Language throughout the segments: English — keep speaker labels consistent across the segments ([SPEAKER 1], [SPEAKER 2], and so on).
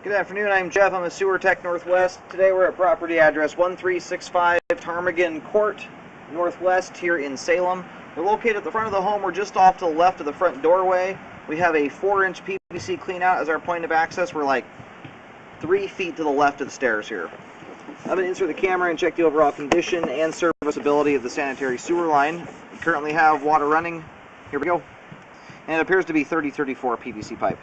[SPEAKER 1] Good afternoon, I'm Jeff. I'm a sewer tech Northwest. Today we're at property address 1365 Ptarmigan Court, Northwest here in Salem. We're located at the front of the home. We're just off to the left of the front doorway. We have a 4-inch PVC cleanout as our point of access. We're like 3 feet to the left of the stairs here. I'm going to insert the camera and check the overall condition and serviceability of the sanitary sewer line. We currently have water running. Here we go. And it appears to be 3034 PVC pipe.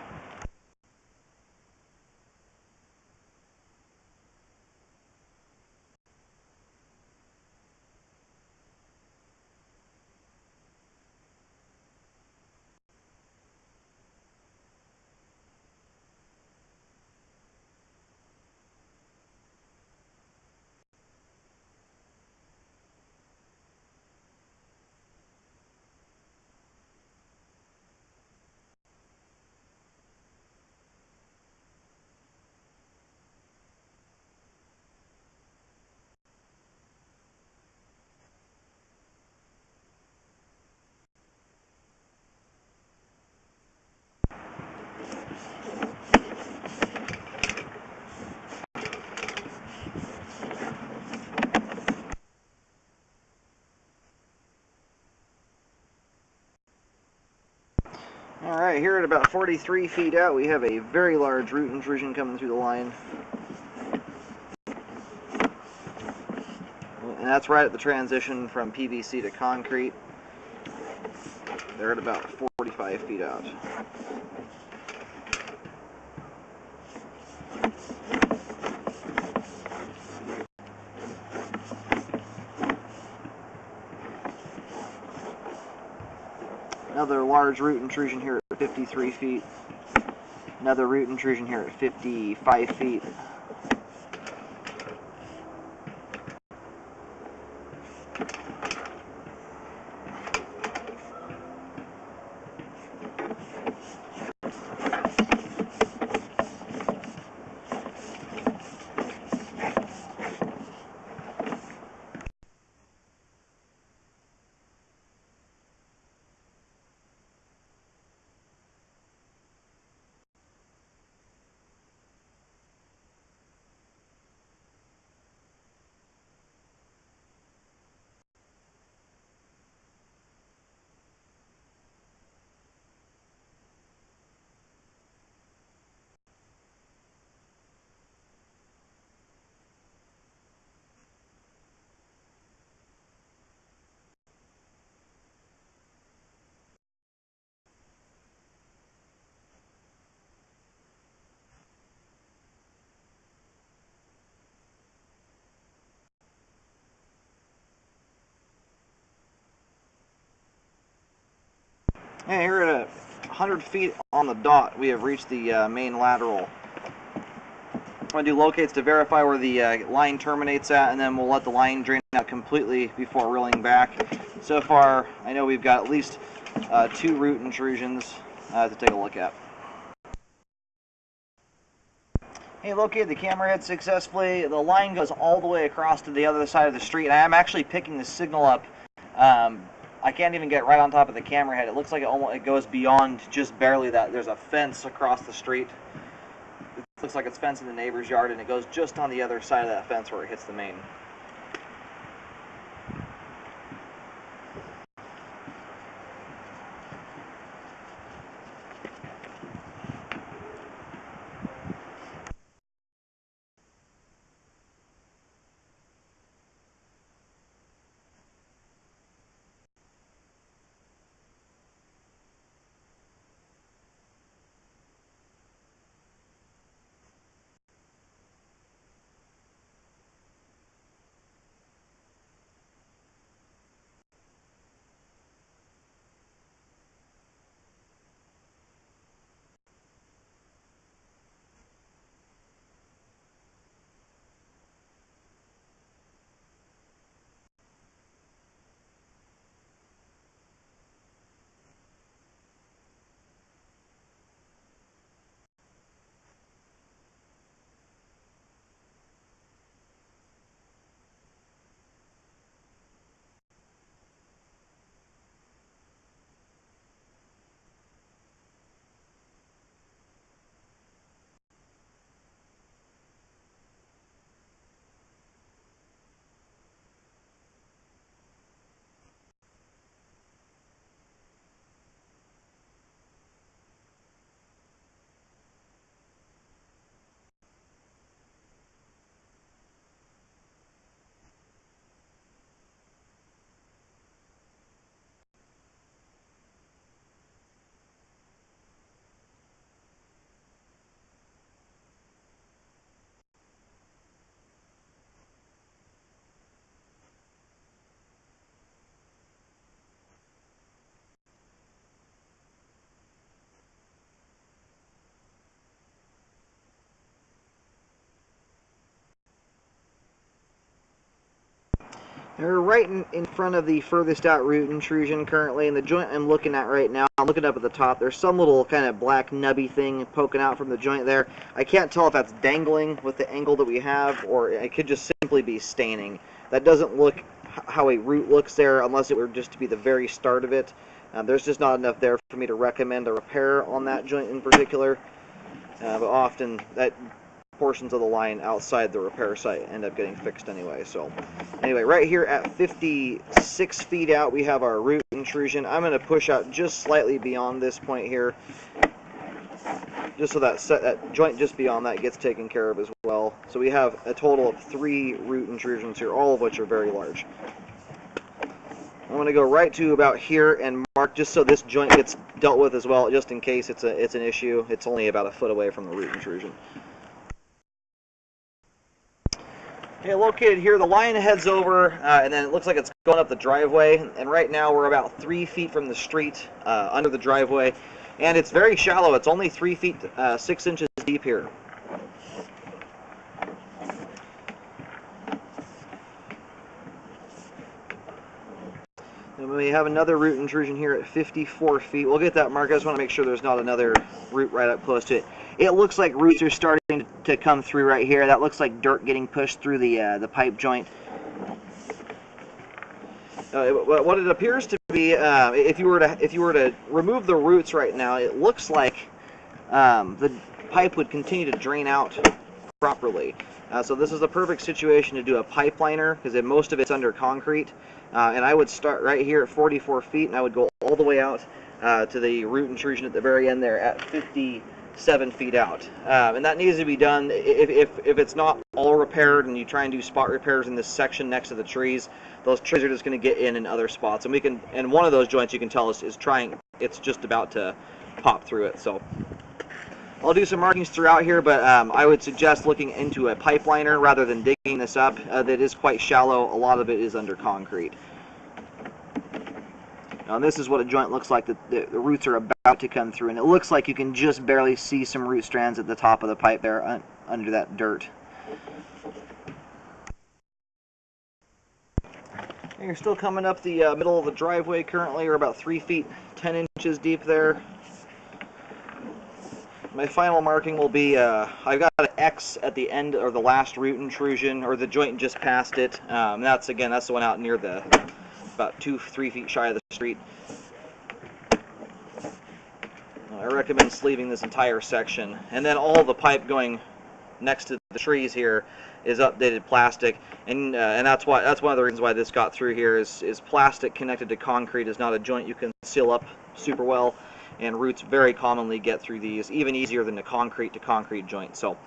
[SPEAKER 1] Alright, here at about 43 feet out, we have a very large root intrusion coming through the line. And that's right at the transition from PVC to concrete. They're at about 45 feet out. Another large root intrusion here at 53 feet. Another root intrusion here at 55 feet. Yeah, here at 100 feet on the dot, we have reached the main lateral. I'm going to do locates to verify where the line terminates at, and then we'll let the line drain out completely before reeling back. So far, I know we've got at least 2 root intrusions to take a look at. Hey, located the camera head successfully. The line goes all the way across to the other side of the street, and I'm actually picking the signal up. I can't even get right on top of the camera head. It looks like it goes beyond just barely that. There's a fence across the street. It looks like it's fencing the neighbor's yard, and it goes just on the other side of that fence where it hits the main. They're right in front of the furthest out root intrusion currently, and the joint I'm looking at right now, I'm looking up at the top, there's some little kind of black nubby thing poking out from the joint there. I can't tell if that's dangling with the angle that we have, or it could just simply be staining. That doesn't look how a root looks there, unless it were just to be the very start of it. There's just not enough there for me to recommend a repair on that joint in particular, but often that portions of the line outside the repair site end up getting fixed anyway. So anyway, right here at 56 feet out, we have our root intrusion. I'm going to push out just slightly beyond this point here, just so that joint just beyond that gets taken care of as well. So we have a total of 3 root intrusions here, all of which are very large. I'm going to go right to about here and mark just so this joint gets dealt with as well, just in case it's an issue. It's only about a foot away from the root intrusion. Okay, located here, the line heads over, and then it looks like it's going up the driveway, and right now we're about 3 feet from the street, under the driveway, and it's very shallow. It's only 3 feet, 6 inches deep here. And we have another root intrusion here at 54 feet. We'll get that mark. I just want to make sure there's not another root right up close to it. It looks like roots are starting to come through right here. That looks like dirt getting pushed through the pipe joint. What it appears to be, if you were to remove the roots right now, it looks like the pipe would continue to drain out properly. So this is the perfect situation to do a pipe liner, because most of it's under concrete. And I would start right here at 44 feet, and I would go all the way out to the root intrusion at the very end there at 57 feet out. And that needs to be done if it's not all repaired and you try and do spot repairs in this section next to the trees. Those trees are just going to get in other spots, and one of those joints you can tell is it's just about to pop through it. So I'll do some markings throughout here, but I would suggest looking into a pipe liner rather than digging this up. That is quite shallow. A lot of it is under concrete. Now this is what a joint looks like. The roots are about to come through, and it looks like you can just barely see some root strands at the top of the pipe there under that dirt. And you're still coming up the middle of the driveway currently. You're about 3 feet 10 inches deep there. My final marking will be, I've got an X at the end, or the last root intrusion, or the joint just past it. That's the one out near about 2-3 feet shy of the street. I recommend sleeving this entire section. And then all the pipe going next to the trees here is updated plastic, and that's one of the reasons why this got through here is plastic connected to concrete is not a joint you can seal up super well. And roots very commonly get through these, even easier than the concrete to concrete joint. So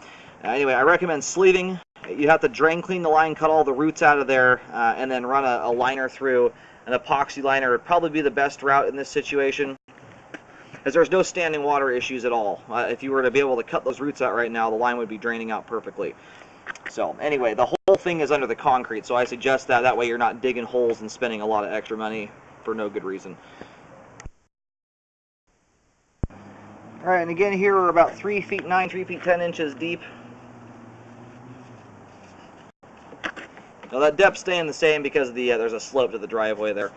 [SPEAKER 1] anyway, I recommend sleeving. You have to drain clean the line, cut all the roots out of there, and then run a liner through. An epoxy liner would probably be the best route in this situation, as there's no standing water issues at all. If you were to be able to cut those roots out right now, the line would be draining out perfectly. So anyway, the whole thing is under the concrete, so I suggest that way you're not digging holes and spending a lot of extra money for no good reason. Alright, and again here we're about 3 feet 9, 3 feet 10 inches deep. Now that depth's staying the same because there's a slope to the driveway there.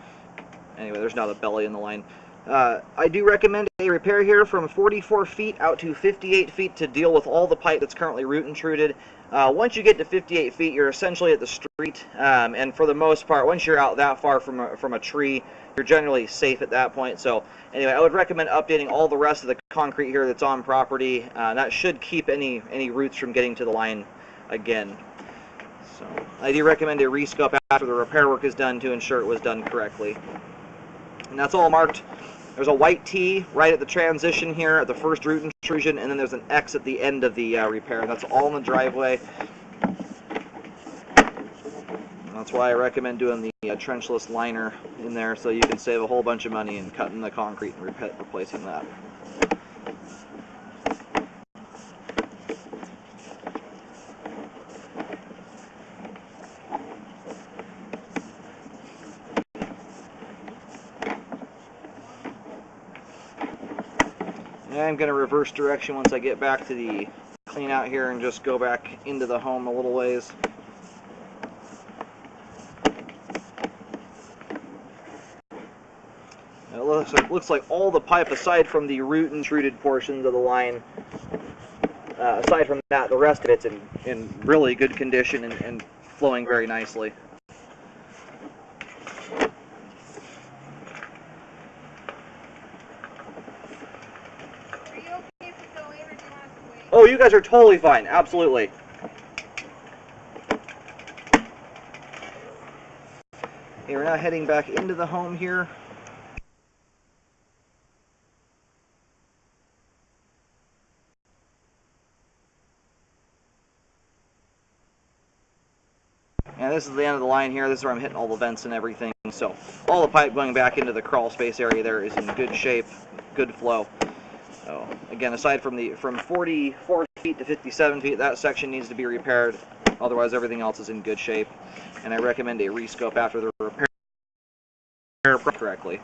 [SPEAKER 1] Anyway, there's not a belly in the line. I do recommend a repair here from 44 feet out to 58 feet to deal with all the pipe that's currently root intruded. Once you get to 58 feet, you're essentially at the street, and for the most part, once you're out that far from a tree, you're generally safe at that point. So anyway, I would recommend updating all the rest of the concrete here that's on property. That should keep any roots from getting to the line again. So I do recommend a rescope after the repair work is done to ensure it was done correctly. And that's all marked. There's a white T right at the transition here at the first root intrusion, and then there's an X at the end of the repair. That's all in the driveway. That's why I recommend doing the trenchless liner in there, so you can save a whole bunch of money in cutting the concrete and replacing that. I'm going to reverse direction once I get back to the clean out here and just go back into the home a little ways. So it looks like all the pipe, aside from the root intruded portions of the line, aside from that, the rest of it's in really good condition and flowing very nicely.
[SPEAKER 2] Are you okay if we go in, or do you want us to wait?
[SPEAKER 1] Oh, you guys are totally fine. Absolutely. Okay, we're now heading back into the home here. And this is the end of the line here. This is where I'm hitting all the vents and everything. So all the pipe going back into the crawl space area there is in good shape, good flow. So again, aside from 44 feet to 57 feet, that section needs to be repaired. Otherwise, everything else is in good shape. And I recommend a rescope after the repair correctly.